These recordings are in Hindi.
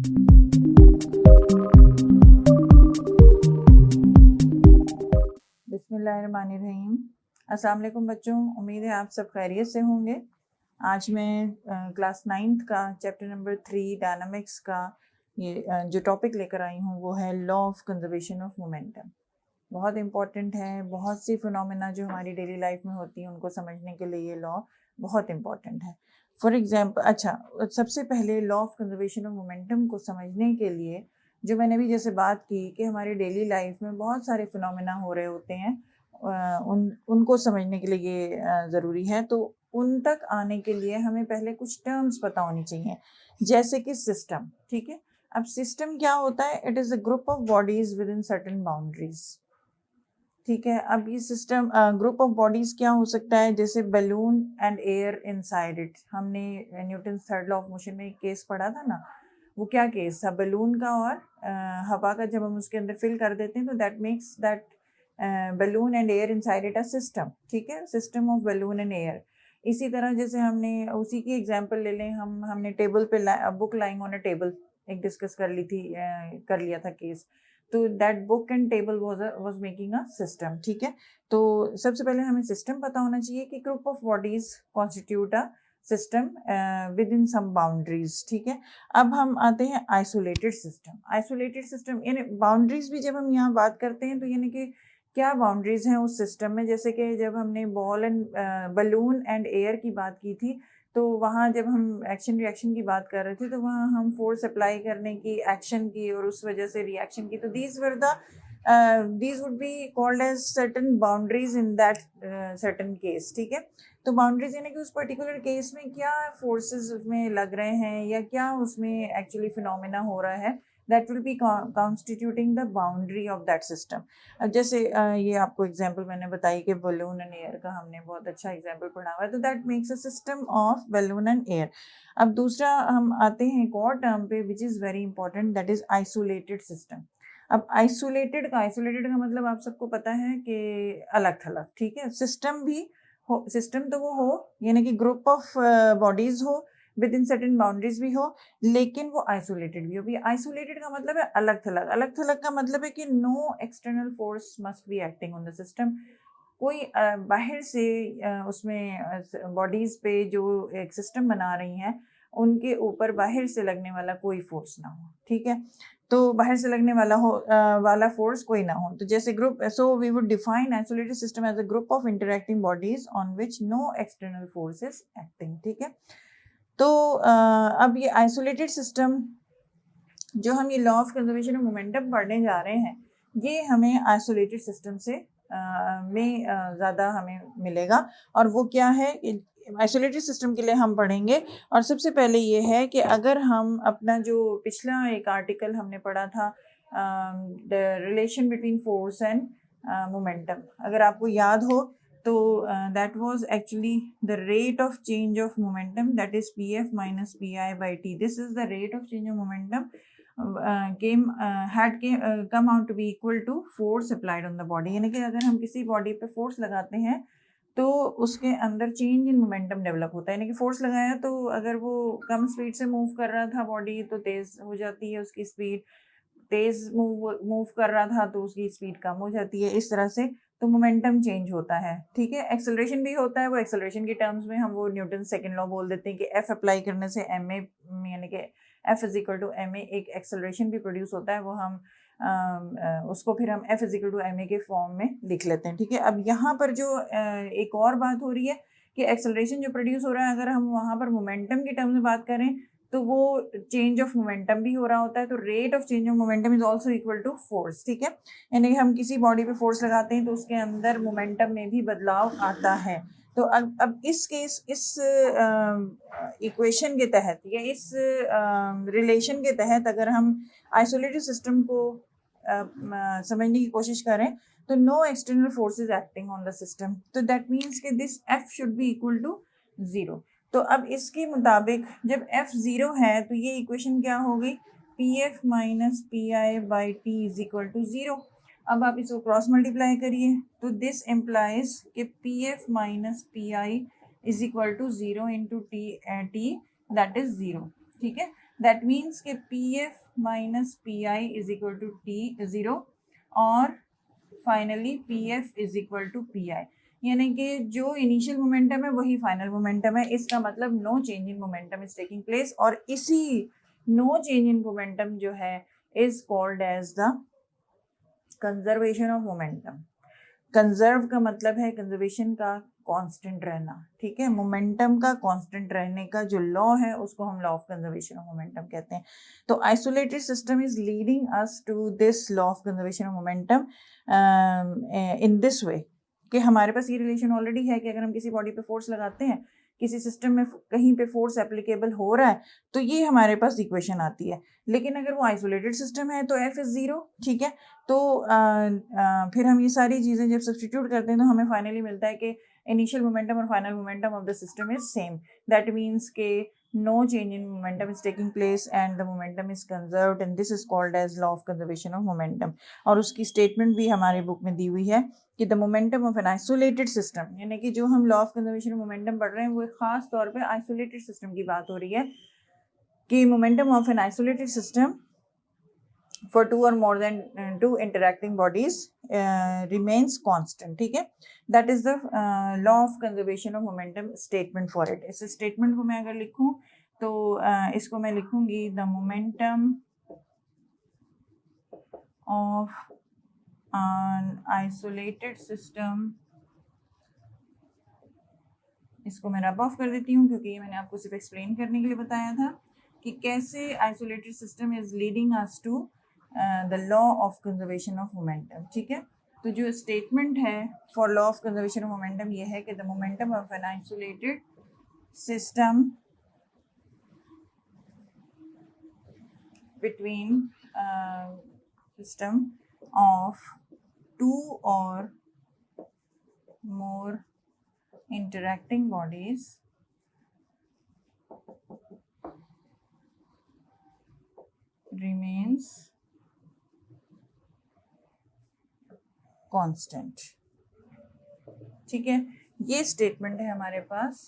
बिस्मिल्लाहिर्रहमानिर्रहीम। अस्सलाम वालेकुम बच्चों, उम्मीद है आप सब खैरियत से होंगे। आज मैं क्लास 9th का चैप्टर नंबर 3 डायनामिक्स का ये जो टॉपिक लेकर आई हूँ वो है law of conservation of momentum. बहुत इम्पॉर्टेंट है। बहुत सी फिनोमेना जो हमारी डेली लाइफ में होती हैं उनको समझने के लिए ये लॉ बहुत इम्पॉर्टेंट है। फॉर एग्जाम्पल, अच्छा, सबसे पहले law of conservation of momentum को समझने के लिए जो मैंने भी जैसे बात की कि हमारी डेली लाइफ में बहुत सारे फिनोमेना हो रहे होते हैं, उनको समझने के लिए ये ज़रूरी है। तो उन तक आने के लिए हमें पहले कुछ टर्म्स पता होनी चाहिए, जैसे कि सिस्टम। ठीक है, अब सिस्टम क्या होता है? It is a group of bodies with in certain boundaries. ठीक है, अब ये सिस्टम ग्रुप ऑफ बॉडीज क्या हो सकता है? जैसे balloon and air inside it. हमने Newton third law of motion में एक केस पढ़ा था ना, वो क्या केस था? बलून का और हवा का जब हम उसके अंदर फिल कर देते हैं तो that makes that balloon and air inside it a system. ठीक है, system of balloon and air. इसी तरह जैसे हमने उसी की एग्जांपल ले लें, हमने टेबल पे book lying on a table एक डिस्कस कर ली थी, कर लिया था केस। तो that book and table was making a system. ठीक है, तो सबसे पहले हमें सिस्टम पता होना चाहिए कि group of bodies constitute a system within some boundaries. ठीक है, अब हम आते हैं आइसोलेटेड सिस्टम। आइसोलेटेड सिस्टम यानी बाउंड्रीज भी जब हम यहाँ बात करते हैं तो यानी कि क्या बाउंड्रीज हैं उस सिस्टम में। जैसे कि जब हमने ball and balloon and air की बात की थी, तो वहाँ जब हम एक्शन रिएक्शन की बात कर रहे थे तो वहाँ हम फोर्स अप्लाई करने की, एक्शन की और उस वजह से रिएक्शन की, तो these would be called as certain boundaries in that certain case. ठीक है, तो बाउंड्रीज यानी कि उस पर्टिकुलर केस में क्या फोर्सेस उसमें लग रहे हैं या क्या उसमें एक्चुअली फिनोमेना हो रहा है, that will be constituting the boundary of that system. अब जैसे ये आपको एग्जांपल मैंने बताई कि बलून एंड एयर का हमने बहुत अच्छा एग्जांपल पढ़ा हुआ है, तो that makes a system of balloon and air. अब दूसरा हम आते हैं एक और टर्म पे which is very important, that is isolated system. अब आइसोलेटेड का मतलब आप सबको पता है कि अलग थलग। ठीक है, सिस्टम भी हो, सिस्टम तो वो हो यानी कि ग्रुप ऑफ बॉडीज हो विद इन सर्टेन बाउंड्रीज भी हो, लेकिन वो आइसोलेटेड भी हो। भी आइसोलेटेड का मतलब है अलग थलग। अलग थलग का मतलब है कि no external force must be acting on the system. कोई बाहर से उसमें बॉडीज पे जो एक सिस्टम बना रही हैं उनके ऊपर बाहर से लगने वाला कोई फोर्स ना हो। ठीक है, तो बाहर से लगने वाला फोर्स कोई ना हो। तो जैसे group, so we would define isolated system as a group of interacting bodies on which no external force is acting. ठीक है, तो अब ये आइसोलेटेड सिस्टम जो हम ये law of conservation of momentum पढ़ने जा रहे हैं, ये हमें आइसोलेटेड सिस्टम से में ज़्यादा हमें मिलेगा। और वो क्या है, आइसोलेटेड सिस्टम के लिए हम पढ़ेंगे। और सबसे पहले ये है कि अगर हम अपना जो पिछला एक आर्टिकल हमने पढ़ा था, the relation between force and momentum, अगर आपको याद हो तो that was actually the rate of change of momentum, that is pf minus pi by t. This is the rate of change of momentum come out to be equal to force applied on the body। यानी कि अगर हम किसी बॉडी पे फोर्स लगाते हैं तो उसके अंदर चेंज इन मोमेंटम डेवलप होता है। यानी कि फोर्स लगाया तो अगर वो कम स्पीड से मूव कर रहा था बॉडी तो तेज हो जाती है उसकी स्पीड, तेज मूव कर रहा था तो उसकी स्पीड कम हो जाती है। इस तरह से तो मोमेंटम चेंज होता है। ठीक है, एक्सेलरेशन भी होता है। वो एक्सेलरेशन के टर्म्स में हम वो न्यूटन सेकंड लॉ बोल देते हैं कि एफ अप्लाई करने से एम ए, यानी कि F is equal to M A, एक एक्सेलरेशन भी प्रोड्यूस होता है। वो हम उसको फिर हम F is equal to M A के फॉर्म में लिख लेते हैं। ठीक है, अब यहाँ पर जो एक और बात हो रही है कि एक्सेलरेशन जो प्रोड्यूस हो रहा है, अगर हम वहाँ पर मोमेंटम के टर्म्स में बात करें तो वो चेंज ऑफ मोमेंटम भी हो रहा होता है। तो rate of change of momentum is also equal to force. ठीक है, यानी हम किसी बॉडी पे फोर्स लगाते हैं तो उसके अंदर मोमेंटम में भी बदलाव आता है। तो अब इस इक्वेशन के तहत या इस रिलेशन के तहत अगर हम आइसोलेटेड सिस्टम को समझने की कोशिश करें तो no external forces acting on the system, तो दैट मीन्स कि this F should be equal to zero. तो अब इसके मुताबिक जब f 0 है तो ये इक्वेशन क्या हो गई, P F minus P I by T is equal to zero. अब आप इसको क्रॉस मल्टीप्लाई करिए तो दिस इम्प्लाइज कि P F minus P I is equal to zero into T that is zero. ठीक है, दैट मीन्स कि P F minus P I is equal to T 0 और finally P F is equal to P I, यानी कि जो इनिशियल मोमेंटम है वही फाइनल मोमेंटम है। इसका मतलब no change in momentum is taking place, और इसी नो चेंज इन मोमेंटम जो है is called as the conservation of momentum. Conserve का मतलब है कंजर्वेशन का कांस्टेंट रहना, ठीक है। मोमेंटम का कांस्टेंट रहने का जो लॉ है उसको हम law of conservation of momentum कहते हैं। तो isolated system is leading us to this law of conservation of momentum in this way कि हमारे पास ये रिलेशन ऑलरेडी है कि अगर हम किसी बॉडी पे फोर्स लगाते हैं, किसी सिस्टम में कहीं पे फोर्स एप्लीकेबल हो रहा है, तो ये हमारे पास इक्वेशन आती है। लेकिन अगर वो आइसोलेटेड सिस्टम है तो एफ इज 0, ठीक है। तो फिर हम ये सारी चीज़ें जब सब्सटीट्यूट करते हैं तो हमें फाइनली मिलता है कि इनिशियल मोमेंटम और final momentum of the system is same. That means के no change in momentum is taking place and the momentum is conserved, and this is called as law of conservation of momentum। और उसकी स्टेटमेंट भी हमारे बुक में दी हुई है कि the momentum of an isolated system, यानी कि जो हम law of conservation of momentum पढ़ रहे हैं वो खास तौर पे आइसोलेटेड सिस्टम की बात हो रही है कि momentum of an isolated system for two or more than two interacting bodies remains constant, ठीक है। that is the law of conservation of momentum statement for it। इस statement को मैं अगर लिखूं तो इसको मैं लिखूंगी the momentum of an isolated system, इसको मैं रब ऑफ कर देती हूँ क्योंकि ये मैंने आपको सिर्फ एक्सप्लेन करने के लिए बताया था कि कैसे isolated system is leading us to the law of conservation of momentum, ठीक है। तो जो स्टेटमेंट है for law of conservation of momentum ये है कि the momentum of an isolated system between system of two और more interacting bodies remains constant, ठीक है। ये स्टेटमेंट है हमारे पास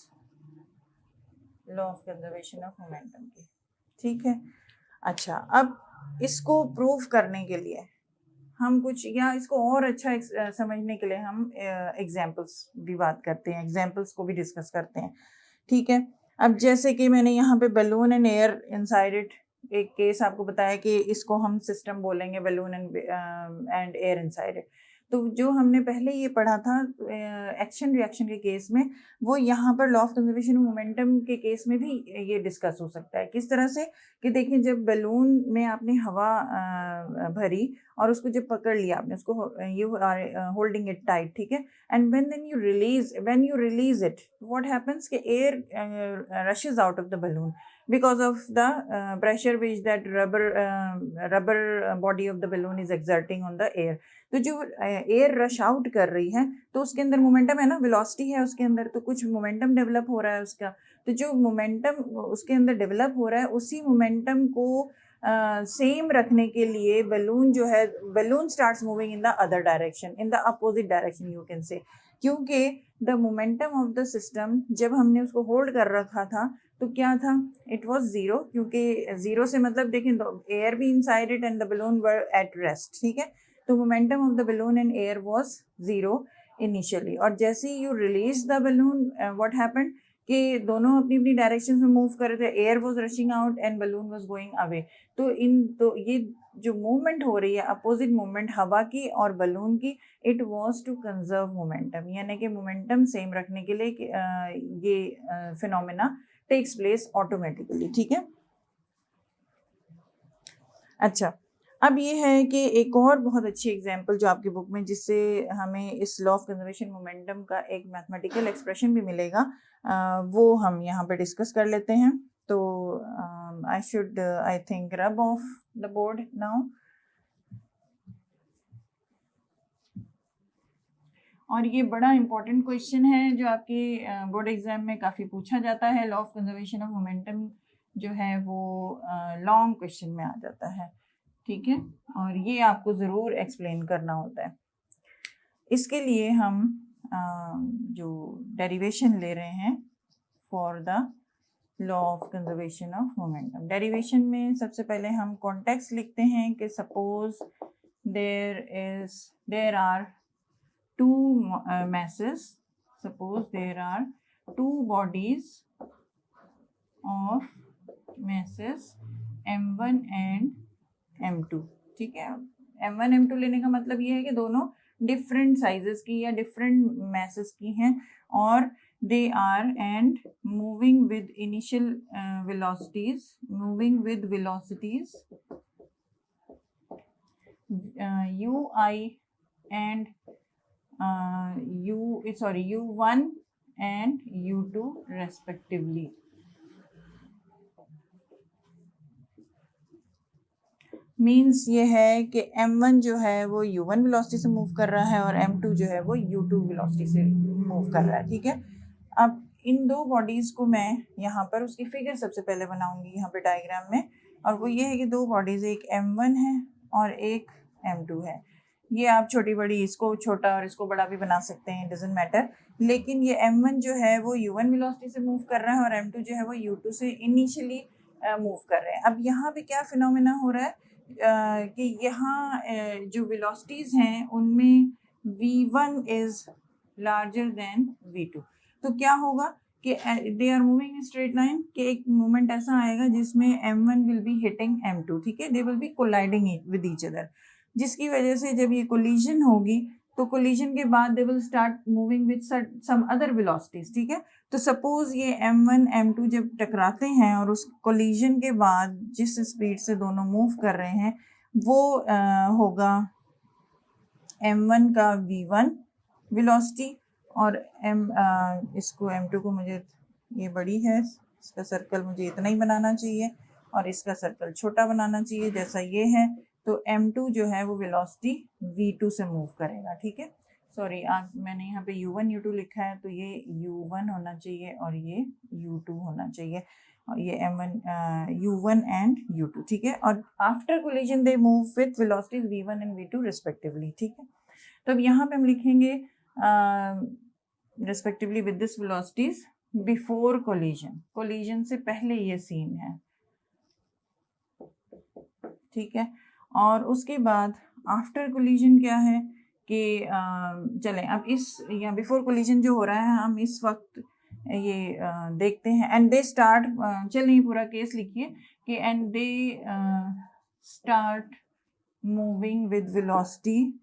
law of conservation of momentum की, ठीक है। अच्छा, अब इसको प्रूव करने के लिए हम कुछ, या इसको और अच्छा समझने के लिए हम एग्जाम्पल्स भी बात करते हैं, एग्जाम्पल्स को भी डिस्कस करते हैं, ठीक है। अब जैसे कि मैंने यहाँ पे balloon and air inside it एक केस आपको बताया कि इसको हम सिस्टम बोलेंगे balloon and air inside it. तो जो हमने पहले ये पढ़ा था एक्शन रिएक्शन के केस में, वो यहाँ पर लॉ ऑफ कंजर्वेशन मोमेंटम के केस में भी ये डिस्कस हो सकता है। किस तरह से कि देखिए, जब बलून में आपने हवा भरी और उसको जब पकड़ लिया आपने, उसको you are holding it tight, ठीक है, and when you release it, what happens कि air rushes out of the balloon because of the pressure which that rubber body of the balloon is exerting on the air। तो जो एयर रश आउट कर रही है तो उसके अंदर मोमेंटम है ना, वेलोसिटी है उसके अंदर, तो कुछ मोमेंटम डेवलप हो रहा है उसका। तो जो मोमेंटम उसके अंदर डेवलप हो रहा है, उसी मोमेंटम को सेम रखने के लिए बलून जो है, balloon starts moving in the other direction, in the opposite direction you can say, क्योंकि the momentum of the system जब हमने उसको होल्ड कर रखा था तो क्या था, इट वाज 0, क्योंकि 0 से मतलब देखें एयर भी inside it and the balloon were at rest, ठीक है। तो momentum of the balloon and air was 0 initially, और जैसे ही you release the balloon what happened कि दोनों अपनी अपनी डायरेक्शन में मूव कर रहे थे, air was rushing out and balloon was going away. तो ये जो मूवमेंट हो रही है, अपोजिट मूवमेंट हवा की और बलून की, it was to conserve momentum, यानी कि मोमेंटम सेम रखने के लिए ये फिनोमेना टेक्स प्लेस ऑटोमेटिकली, ठीक है। अच्छा, अब ये है कि एक और बहुत अच्छी एग्जांपल जो आपकी बुक में, जिससे हमें इस लॉ ऑफ कंजर्वेशन मोमेंटम का एक मैथमेटिकल एक्सप्रेशन भी मिलेगा, वो हम यहाँ पे डिस्कस कर लेते हैं। तो I think rub off the board now. और ये बड़ा इंपॉर्टेंट क्वेश्चन है जो आपके बोर्ड एग्जाम में काफ़ी पूछा जाता है। Law of conservation of momentum जो है वो लॉन्ग क्वेश्चन में आ जाता है, ठीक है, और ये आपको ज़रूर एक्सप्लेन करना होता है। इसके लिए हम जो डेरिवेशन ले रहे हैं for the law of conservation of momentum. Derivation में सबसे पहले हम कॉन्टेक्स्ट लिखते हैं कि suppose there are two masses, suppose there are two bodies of masses m1 and m2। ठीक है, m1 m2 लेने का मतलब ये है कि दोनों डिफरेंट साइजेस की या डिफरेंट masses की हैं और they are and moving with initial velocities ui and u1 and u2 respectively। Means ये है कि m1 जो है वो u1 वेलोसिटी से मूव कर रहा है और m2 जो है वो u2 वेलोसिटी से मूव कर रहा है। ठीक है, अब इन दो बॉडीज को मैं यहाँ पर उसकी फिगर सबसे पहले बनाऊंगी यहाँ पे डायग्राम में, और वो ये है कि दो बॉडीज, एक m1 है और एक m2 है। ये आप छोटी बड़ी, इसको छोटा और इसको बड़ा भी बना सकते हैं, डजंट मैटर। लेकिन ये m1 जो है वो u1 वेलोसिटी से मूव कर रहा है और m2 जो है वो u2 से इनिशियली मूव कर रहे हैं। अब यहाँ पे क्या फिनोमेना हो रहा है कि यहाँ जो वेलोसिटीज हैं उनमें v1 is larger than v2। तो क्या होगा कि they are moving in straight line, कि एक मोमेंट ऐसा आएगा जिसमें m1 will be hitting m2। ठीक है, they will be colliding with each other, जिसकी वजह से जब ये कोलिजन होगी तो कोलिजन के बाद they will start moving with some other velocities. ठीक है, तो सपोज ये m1 m2 जब टकराते हैं और उस कोलिजन के बाद जिस स्पीड से दोनों मूव कर रहे हैं वो होगा m1 का v1 वेलोसिटी और इसको m2 को, मुझे ये बड़ी है, इसका सर्कल मुझे इतना ही बनाना चाहिए और इसका सर्कल छोटा बनाना चाहिए जैसा ये है। तो m2 जो है वो वेलोसिटी v2 से मूव करेगा। ठीक है, सॉरी मैंने यहाँ पे u1 u2 लिखा है, तो ये u1 होना चाहिए और ये u2 होना चाहिए और ये u1 एंड u2। ठीक है, और after collision they move with velocities v1 and v2 respectively. ठीक है, तो अब यहाँ पे हम लिखेंगे respectively with this velocities before collision, collision से पहले ये सीन है। ठीक है, और उसके बाद आफ्टर कोलिजन क्या है कि चलें अब इस या बिफोर कोलिजन जो हो रहा है हम इस वक्त ये देखते हैं। एंड दे स्टार्ट, चलिए पूरा केस लिखिए कि and they start moving with velocity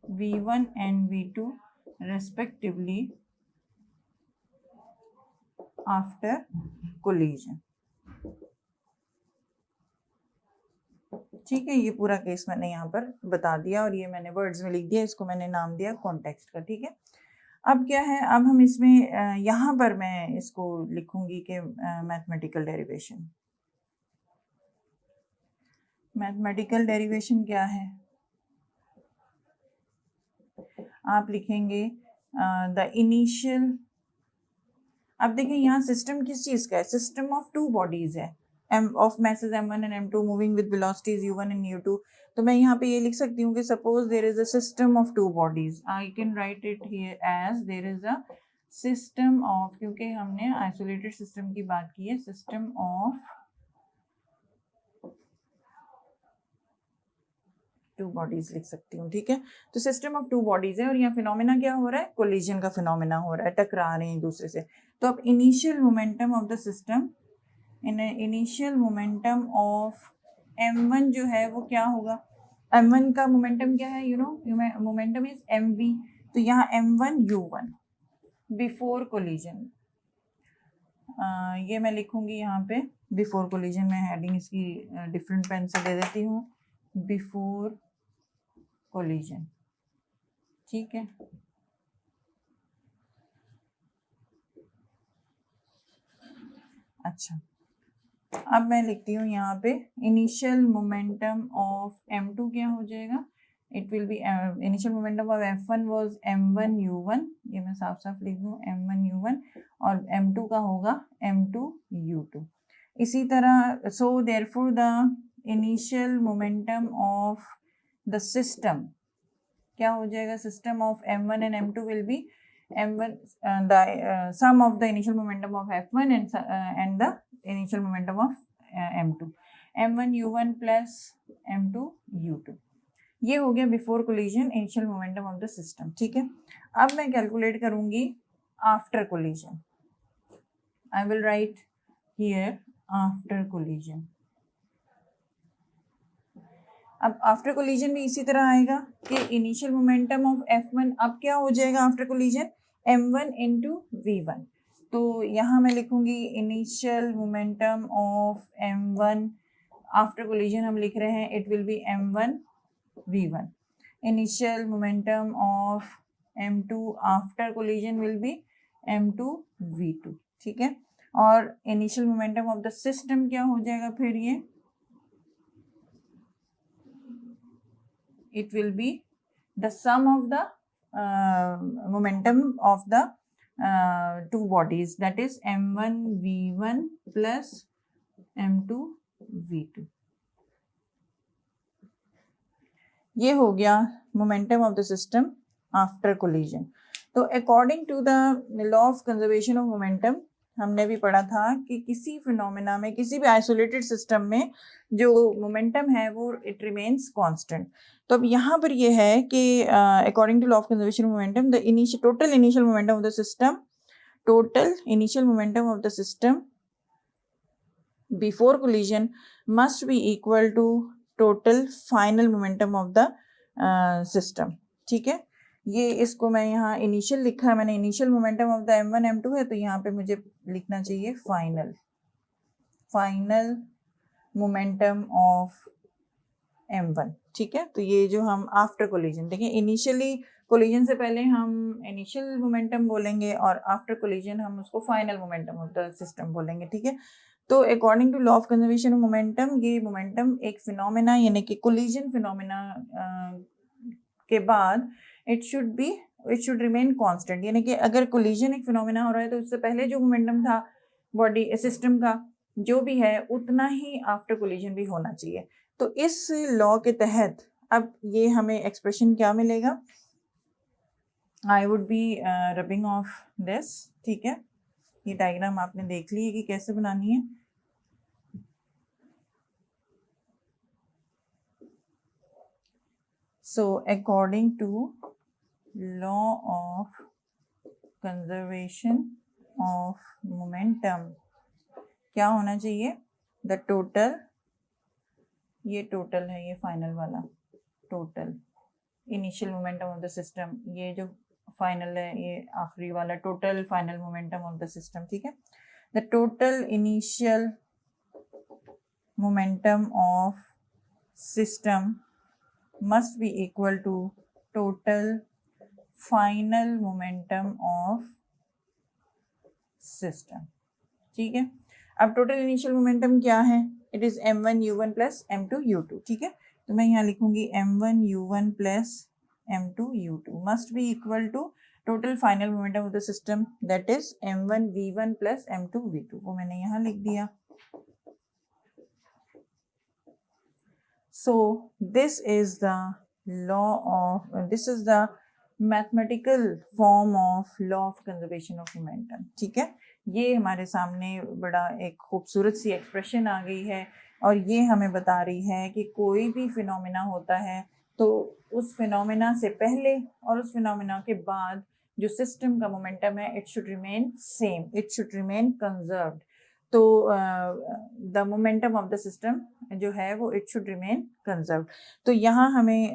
v1 and v2 respectively after collision। ठीक है, ये पूरा केस मैंने यहाँ पर बता दिया और ये मैंने वर्ड्स में लिख दिया, इसको मैंने नाम दिया कॉन्टेक्स्ट का। ठीक है, अब क्या है, अब हम इसमें यहाँ पर मैं इसको लिखूंगी कि मैथमेटिकल डेरिवेशन। मैथमेटिकल डेरिवेशन क्या है, आप लिखेंगे द इनिशियल। अब देखिए यहाँ सिस्टम किस चीज का है, सिस्टम ऑफ टू बॉडीज है, of masses m1 and m2 moving with velocities u1 and u2। तो मैं यहाँ पे ये लिख सकती हूँ कि suppose there is a system of two bodies, I can write it here as there is a system of, क्योंकि हमने आइसोलेटेड सिस्टम की बात की है, सिस्टम ऑफ टू बॉडीज लिख सकती हूँ। ठीक है, तो सिस्टम ऑफ टू बॉडीज है और यहाँ फिनोमेना क्या हो रहा है, कोलिजन का फिनोमेना हो रहा है, टकरा रहे हैं एक दूसरे से। तो अब initial momentum of the system, initial momentum of m1 जो है वो क्या होगा, m1 का मोमेंटम क्या है, मोमेंटम इज mv। तो यहाँ m1 u1 बिफोर कोलिजन, ये मैं लिखूंगी यहाँ पे बिफोर कोलिजन, में हेडिंग इसकी डिफरेंट पेन से दे देती हूँ, बिफोर कोलिजन। ठीक है, अच्छा अब मैं लिखती हूँ यहाँ पे इनिशियल मोमेंटम ऑफ m2 क्या हो जाएगा, it will be initial momentum of f1 was m1 u1, ये मैं साफ साफ लिख दूँ m1 u1, और m2 का होगा m2 u2। इसी तरह so therefore the initial momentum of the system क्या हो जाएगा, system of m1 and m2 will be m1 the sum of the initial momentum of f1 and the initial momentum of m2, m1 u1 plus m2 u2. ये हो गया before collision initial momentum of the system, ठीक है। अब मैं कैलकुलेट करूंगी after collision. I will write here after collision. अब आफ्टर कोलिजन भी इसी तरह आएगा कि इनिशियल मोमेंटम ऑफ f1 अब क्या हो जाएगा after collision, m1 into v1। तो यहाँ मैं लिखूंगी initial momentum of m1 after collision हम लिख रहे हैं, it will be m1 v1। Initial momentum of m2 after collision will be m2 v2, ठीक है। और initial momentum of the system क्या हो जाएगा फिर, ये it will be the sum of the momentum of the two bodies, that is m1 v1 plus m2 v2। ये हो गया momentum of the system after collision. तो according to the law of conservation of momentum हमने भी पढ़ा था कि किसी फिनोमेना में, किसी भी आइसोलेटेड सिस्टम में जो मोमेंटम है वो इट रिमेन्स कांस्टेंट। तो अब यहाँ पर ये है कि according to law of conservation of momentum the total initial momentum of the system, total initial momentum of the system before collision must be equal to total final momentum of the system, ठीक है। ये इसको मैं यहाँ इनिशियल लिखा है मैंने, initial momentum of the m1 m2 है, तो यहाँ पे मुझे लिखना चाहिए फाइनल मोमेंटम ऑफ m1, ठीक है। तो ये जो हम आफ्टर कोलिजन, देखिए इनिशियली कोलिजन से पहले हम इनिशियल मोमेंटम बोलेंगे और आफ्टर कोलिजन हम उसको final momentum of the system बोलेंगे, ठीक है। तो according to law of conservation of momentum, ये मोमेंटम एक फिनोमेना यानी कि कोलिजन फिनोमेना के बाद इट शुड रिमेन कांस्टेंट, यानी कि अगर कोलिजन एक फिनोमेना हो रहा है तो उससे पहले जो मोमेंटम था बॉडी सिस्टम का जो भी है उतना ही आफ्टर कोलिजन भी होना चाहिए। तो इस लॉ के तहत अब ये हमें एक्सप्रेशन क्या मिलेगा, I would be rubbing of this, ठीक है। ये डायग्राम आपने देख ली है कि कैसे बनानी है। So according to law of conservation of momentum क्या होना चाहिए, the total, ये टोटल है, ये फाइनल वाला total initial momentum of the system, ये जो फाइनल है ये आखिरी वाला total final momentum of the system, ठीक है। The total initial momentum of system must be equal to total final momentum of system, ठीक है। अब टोटल इनिशियल मोमेंटम क्या है, it is m1 u1 plus m2 u2, ठीक है। तो मैं यहाँ लिखूंगी m1 u1 plus m2 u2 must be equal to total final momentum of the system, that is m1 v1 plus m2 v2, वो मैंने यहाँ लिख दिया। So this is the mathematical form of law of conservation of momentum, ठीक है। ये हमारे सामने बड़ा एक खूबसूरत सी एक्सप्रेशन आ गई है और ये हमें बता रही है कि कोई भी फिनोमेना होता है तो उस फिनोमेना से पहले और उस फिनोमेना के बाद जो सिस्टम का मोमेंटम है it should remain same, it should remain conserved. तो the momentum of the system जो है वो इट शुड रिमेन कंजर्व्ड। तो यहाँ हमें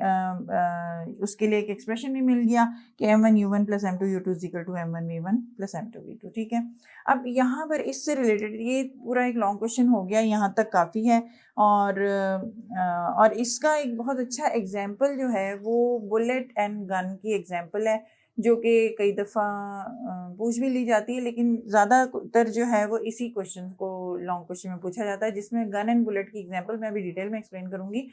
उसके लिए एक एक्सप्रेशन भी मिल गया कि m1 u1 plus m2 u2 is equal to m1 v1 plus m2 v2, ठीक है। अब यहाँ पर इससे रिलेटेड ये पूरा एक लॉन्ग क्वेश्चन हो गया, यहाँ तक काफ़ी है। और इसका एक बहुत अच्छा एग्जाम्पल जो है वो बुलेट एंड गन की एग्जाम्पल है, जो कि कई दफ़ा पूछ भी ली जाती है, लेकिन ज़्यादातर जो है वो इसी क्वेश्चन को लॉन्ग क्वेश्चन में पूछा जाता है, जिसमें गन एंड बुलेट की एग्जांपल मैं अभी डिटेल में एक्सप्लेन करूँगी।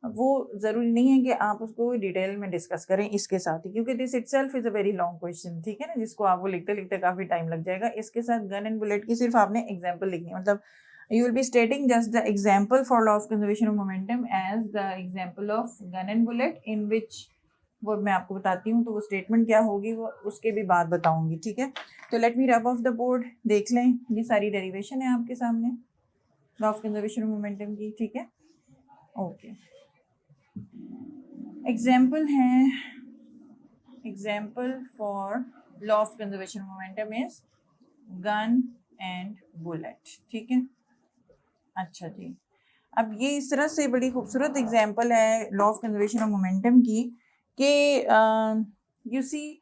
वो ज़रूरी नहीं है कि आप उसको डिटेल में डिस्कस करें इसके साथ ही, क्योंकि this itself is a very long question, ठीक है ना, जिसको आपको लिखते लिखते काफ़ी टाइम लग जाएगा। इसके साथ गन एंड बुलेट की सिर्फ आपने एग्जाम्पल लिखनी है, मतलब you will be stating just the example for law of conservation of momentum as the example of gun and bullet, in which वो मैं आपको बताती हूँ, तो वो स्टेटमेंट क्या होगी वो उसके भी बाद बताऊंगी, ठीक है। तो let me rub off the board, देख लें ये सारी डेरिवेशन है आपके सामने law of conservation of momentum की, ठीक है। ओके, एग्जाम्पल है, example for law of conservation of momentum is gun and bullet, ठीक है। अच्छा जी, अब ये इस तरह से बड़ी खूबसूरत एग्जाम्पल है law of conservation of momentum की कि यू सी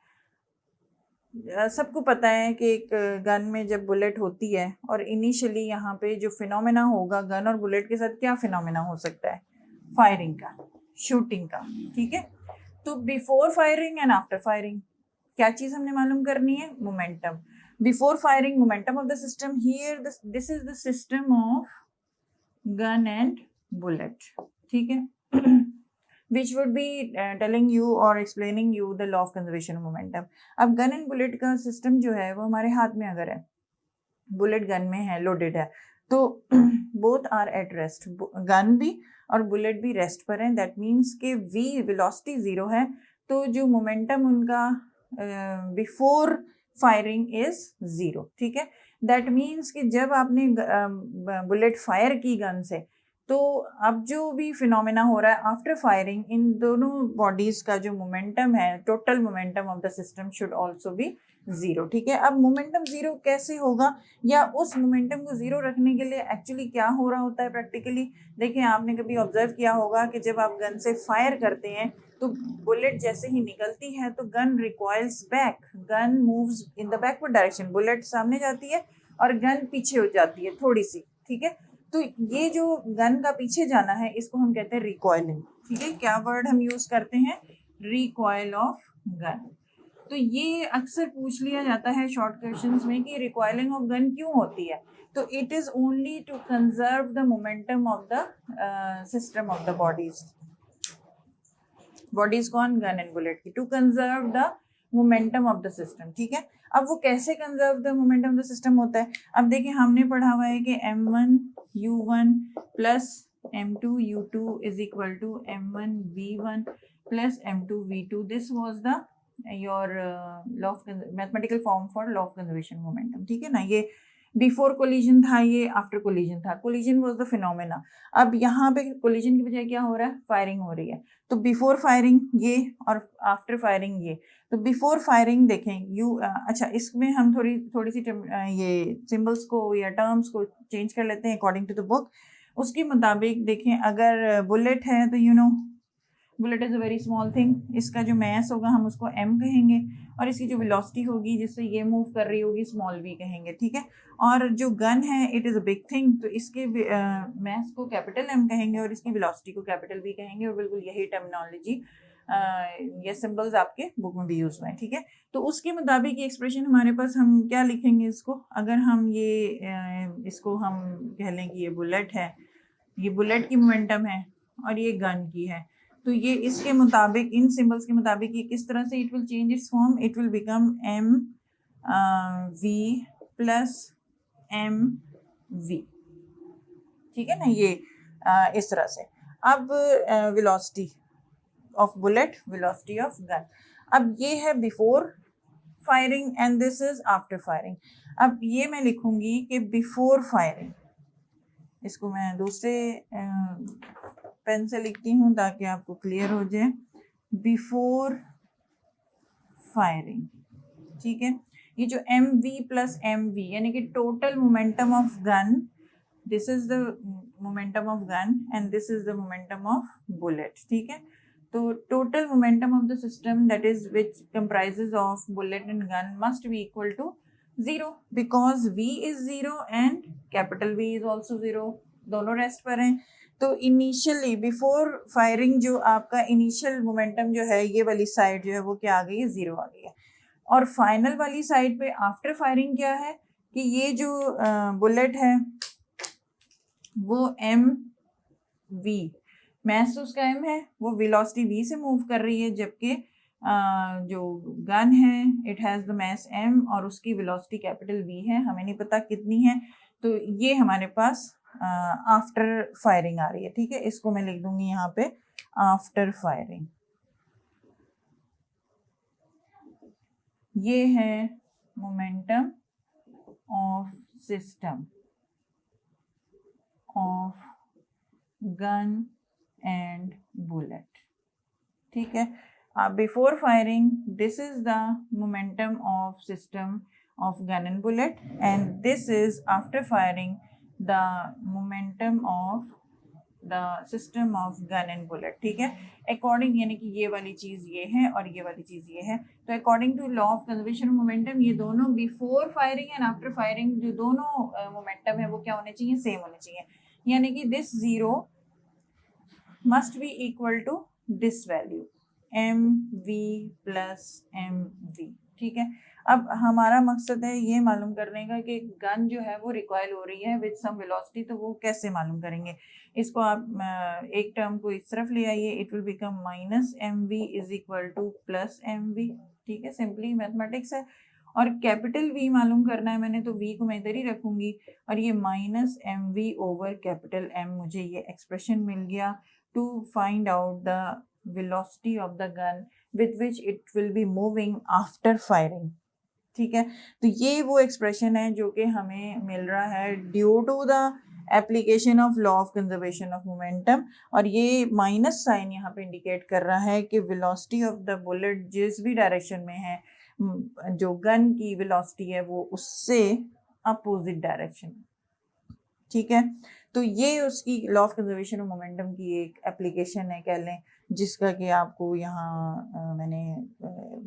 सबको पता है कि एक गन में जब बुलेट होती है और इनिशियली यहाँ पे जो फिनोमेना होगा गन और बुलेट के साथ, क्या फिनोमेना हो सकता है, फायरिंग का, शूटिंग का, ठीक है। तो before firing and after firing क्या चीज हमने मालूम करनी है, momentum. Before firing momentum of the system, here this is the system of gun and bullet, ठीक है। which would be telling you or explaining you the law of conservation of momentum. अब गन एंड बुलेट का सिस्टम जो है वो हमारे हाथ में अगर है, बुलेट गन में है, लोडेड है, तो both are at rest, gun भी और बुलेट भी रेस्ट पर है। दैट मीन्स कि v वेलोसिटी जीरो है, तो जो मोमेंटम उनका बिफोर फायरिंग इज जीरो, ठीक है। दैट मीन्स कि जब आपने बुलेट फायर की गन से, तो अब जो भी फिनोमेना हो रहा है आफ्टर फायरिंग, इन दोनों बॉडीज का जो मोमेंटम है, total momentum of the system should also be zero, ठीक है। अब मोमेंटम जीरो कैसे होगा, या उस मोमेंटम को जीरो रखने के लिए एक्चुअली क्या हो रहा होता है प्रैक्टिकली। देखिए, आपने कभी ऑब्जर्व किया होगा कि जब आप गन से फायर करते हैं तो बुलेट जैसे ही निकलती है तो gun recoils back, gun moves in the backward direction, bullet सामने जाती है और गन पीछे हो जाती है थोड़ी सी, ठीक है। तो ये जो गन का पीछे जाना है इसको हम कहते हैं रिकॉइलिंग, ठीक है। क्या वर्ड हम यूज करते हैं, रिकॉइल ऑफ गन। तो ये अक्सर पूछ लिया जाता है शॉर्ट क्वेश्चंस में कि रिकॉइलिंग ऑफ गन क्यों होती है। तो it is only to conserve the momentum of the system of the bodies, bodies कौन, गन एंड बुलेट की, to conserve the momentum of the system, ठीक है। अब वो कैसे conserve the momentum of the system होता है, अब देखिए हमने पढ़ा हुआ है कि m1 u1 plus m2 u2 is equal to m1 v1 plus m2 v2। This was the your law of mathematical form for law of conservation momentum, ठीक है ना। ये बिफोर कोलिजन था, ये आफ्टर कोलिजन था। Collision was the phenomena. अब यहाँ पे कोलिजन की बजाय क्या हो रहा है, फायरिंग हो रही है। तो बिफोर फायरिंग ये और आफ्टर फायरिंग ये। तो बिफोर फायरिंग देखें यू, अच्छा इसमें हम थोड़ी सी ये सिंबल्स को या टर्म्स को चेंज कर लेते हैं अकॉर्डिंग टू द बुक। उसके मुताबिक देखें, अगर बुलेट है तो you know bullet is a very small thing, इसका जो मैस होगा हम उसको m कहेंगे, और इसकी जो वेलोसिटी होगी जिससे ये मूव कर रही होगी स्मॉल v कहेंगे, ठीक है। और जो गन है it is a big thing, तो इसके मैस को कैपिटल M कहेंगे और इसकी वेलोसिटी को कैपिटल V कहेंगे, और बिल्कुल यही टर्मिनोलॉजी ये सिंबल्स आपके बुक में भी यूज हुए हैं, ठीक है। तो उसके मुताबिक ये एक्सप्रेशन हमारे पास, हम क्या लिखेंगे इसको, अगर हम ये इसको हम कह लें कि ये बुलेट है, ये बुलेट की मोमेंटम है और ये गन की है, तो ये इसके मुताबिक, इन सिंबल्स के मुताबिक ये किस तरह से it will change it's form, it will become m v plus m v, ठीक है ना। ये इस तरह से। अब velocity of bullet, velocity of gun, अब ये है before firing and this is after firing. अब ये मैं लिखूंगी कि बिफोर फायरिंग, इसको मैं दूसरे पेन से लिखती हूँ ताकि आपको क्लियर हो जाए। बिफोर फायरिंग, ठीक है। ये जो mv प्लस mv यानी कि total momentum of gun, this is the momentum of gun and this is the momentum of bullet, ठीक है। तो total momentum of the system that is which comprises of bullet and gun must be equal to zero, because v is zero and capital V is also zero, दोनों रेस्ट पर हैं। तो इनिशियली बिफोर फायरिंग जो आपका इनिशियल मोमेंटम जो है, ये वाली साइड जो है वो क्या आ गई है, जीरो आ गई है। और फाइनल वाली साइड पे आफ्टर फायरिंग क्या है कि ये जो बुलेट है वो mv, मैस तो उसका m है, वो वेलोसिटी v से मूव कर रही है, जबकि जो गन है it has the mass m और उसकी वेलोसिटी कैपिटल V है, हमें नहीं पता कितनी है। तो ये हमारे पास आफ्टर फायरिंग आ रही है, ठीक है। इसको मैं लिख दूंगी यहाँ पे आफ्टर फायरिंग, ये है momentum of system of gun and bullet, ठीक है। Before firing this is the momentum of system of gun and bullet and this is after firing the momentum of the system of gun and bullet, ठीक है। अकॉर्डिंग यानी कि ये वाली चीज़ ये है और ये वाली चीज़ ये है, तो according to law of conservation of momentum ये दोनों before firing and after firing जो दोनों मोमेंटम है वो क्या होने चाहिए, सेम होने चाहिए, यानी कि this zero must be equal to this value mv plus mv, ठीक है। अब हमारा मकसद है ये मालूम करने का कि गन जो है वो रिकॉइल हो रही है विद सम वेलोसिटी, तो वो कैसे मालूम करेंगे। इसको आप एक टर्म को इस तरफ ले आइए, it will become minus mv is equal two plus mv, ठीक है। सिंपली मैथमेटिक्स है। और कैपिटल V मालूम करना है मैंने, तो V को मैं इधर ही रखूंगी और ये minus mv over capital M, मुझे ये एक्सप्रेशन मिल गया to find out the velocity of the gun with which it will be moving after firing, ठीक है। तो ये वो एक्सप्रेशन है जो कि हमें मिल रहा है due to the application of law of conservation of momentum, और ये माइनस साइन यहाँ पे इंडिकेट कर रहा है कि वेलोसिटी ऑफ द बुलेट जिस भी डायरेक्शन में है, जो गन की वेलोसिटी है वो उससे अपोजिट डायरेक्शन में, ठीक है। तो ये उसकी law of conservation of momentum की एक एप्लीकेशन है कह लें, जिसका कि आपको यहाँ मैंने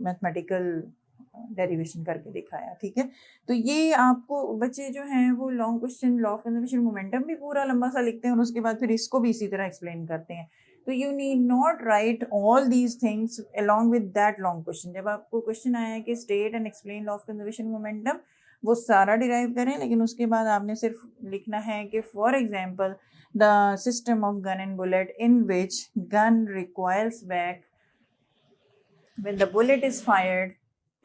मैथमेटिकल डेरिवेशन करके दिखाया, ठीक है। तो ये आपको बच्चे जो हैं वो long question law of conservation momentum भी पूरा लंबा सा लिखते हैं और उसके बाद फिर इसको भी इसी तरह एक्सप्लेन करते हैं। तो you need not right all these things along with that long question. जब आपको क्वेश्चन आया है कि state and explain law of conservation momentum, वो सारा डिराइव करें, लेकिन उसके बाद आपने सिर्फ लिखना है कि for example the system of gun and bullet in which gun requires back when the bullet is fired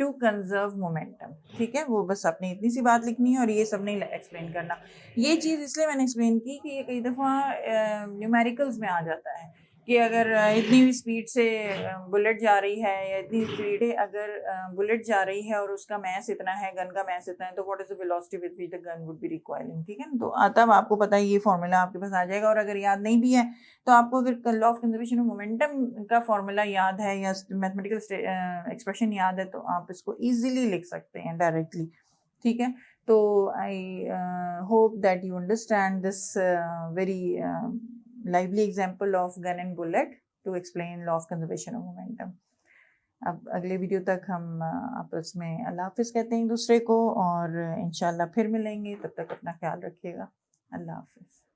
to conserve momentum, ठीक है। वो बस अपनी इतनी सी बात लिखनी है और ये सब नहीं एक्सप्लेन करना। ये चीज़ इसलिए मैंने एक्सप्लेन की कि ये कई दफ़ा न्यूमेरिकल्स में आ जाता है कि अगर इतनी स्पीड से बुलेट जा रही है या इतनी स्पीड है, अगर बुलेट जा रही है और उसका मैस इतना है, गन का मैस इतना है, तो what is the velocity with which the gun would be recoiling, ठीक है। तो तब आपको पता है ये फॉर्मूला आपके पास आ जाएगा। और अगर याद नहीं भी है तो आपको अगर law of conservation of momentum का फॉर्मूला याद है या मैथमेटिकल एक्सप्रेशन याद है तो आप इसको इजीली लिख सकते हैं डायरेक्टली, ठीक है। तो I hope that you understand this very lively example of gun and bullet to explain law of conservation of momentum. अब अगले वीडियो तक हम आपस में अल्लाह हाफिज़ कहते हैं एक दूसरे को, और इंशाल्लाह फिर मिलेंगे। तब तक अपना ख्याल रखिएगा। अल्लाह हाफिज़।